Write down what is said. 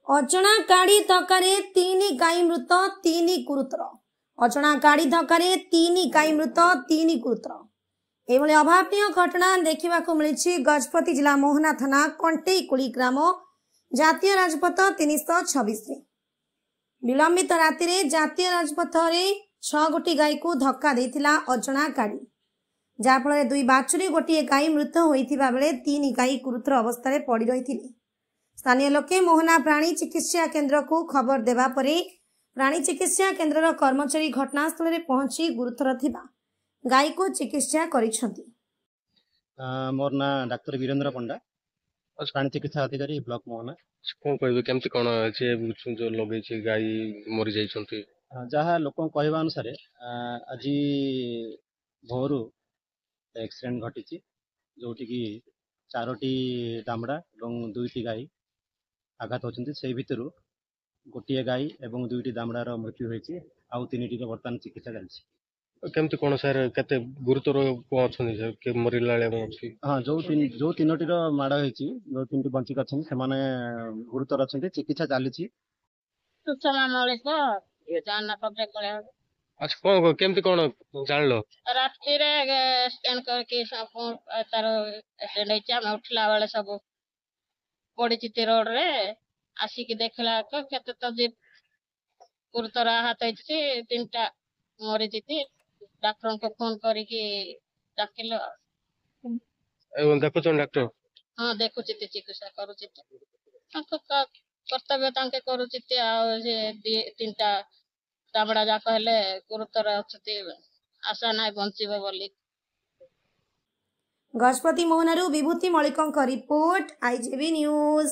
ଅଜଣା ଗାଡ଼ି ଧକ୍କାରେ 3 ଗାଈ ମୃତ 3 ଗୁରୁତର। ଅଜଣା ଗାଡ଼ି ଧକ୍କାରେ 3 ଗାଈ ମୃତ 3 ଗୁରୁତର। ଏଭଳି ଅଭାବନୀୟ ଘଟଣା ଦେଖିବାକୁ ମିଳିଛି ଗଜପତି ଜିଲ୍ଲା ମୋହନା ଥାନା କଣ୍ଟେଇକୁଳି ଗ୍ରାମ ଜାତୀୟ ରାଜପଥ 326। ବିଳମ୍ବିତ ରାତିରେ ଜାତୀୟ ରାଜପଥରେ 6 ଗୋଟି ଗାଈକୁ ଧକ୍କା ଦେଇଥିଲା ଅଜଣା ଗାଡ଼ି, ଯାହାଫଳରେ 2 ବାଛୁରୀ ଗୋଟିଏ ଗାଈ ମୃତ ହୋଇଥିବା ବେଳେ 3 ଗାଈ ଗୁରୁତର ଅବସ୍ଥାରେ ପଡ଼ି ରହିଥିଲେ। ସ୍ଥାनीୟ ଲୋକେ ମୋହନା ପ୍ରାଣୀ ଚିକିତ୍ସା केन्द्र को खबर देवा परे प्राणी चिकित्सा केन्द्र कर्मचारी घटनास्थल में पहुंची गुरुतर थिबा गाय को चिकित्सा करिसंती। मोर ना डॉक्टर वीरेंद्र पंडा, प्राणी चिकित्सा अधिकारी ब्लॉक मोहना। कौन कहबे केमती कोन जे जो लगे छै गाय मरि जाय छंती? जहाँ लोक कहवा अनुसार आज भोरु एक्सीडेंट घटी जोटी की 4टी दामड़ा और 2टी गाय आघात होती। से भितर गोटे गाय और 2टी दामड़ार मृत्यु होती, आउ 3टी बर्तमान चिकित्सा चलती। केमती कोन सर केते गुरुतर पहुंचनी सर के मरिला ले अछि? हां, जो 3टी माड़ होती, जो 3टी बंचिक अच्छे से गुरुतर अच्छे, चिकित्सा चली। अच्छा कौन केमती कोन जान लो? रात्रि रे स्कैन करके सब तार एटेंड हम उठला बेले सब पड़ी चिते रोड रे आसिक देखला तो केते तो जे गुरुतर आहत होइछि, 3टा मरि जिति। डॉक्टर को फोन करके डाकिलो। एवं देखो तो डॉक्टर? हां देखु चिते चिकित्सा करू चिते तांको कर्तव्य तांके करू चिते। आ जे 3टा दाबड़ा जा कहले गुरुतर अछि, आशा नाय बंचिबे बोली। गजपति मोहनारू विभूति मलिकंक रिपोर्ट, आईजीबी न्यूज।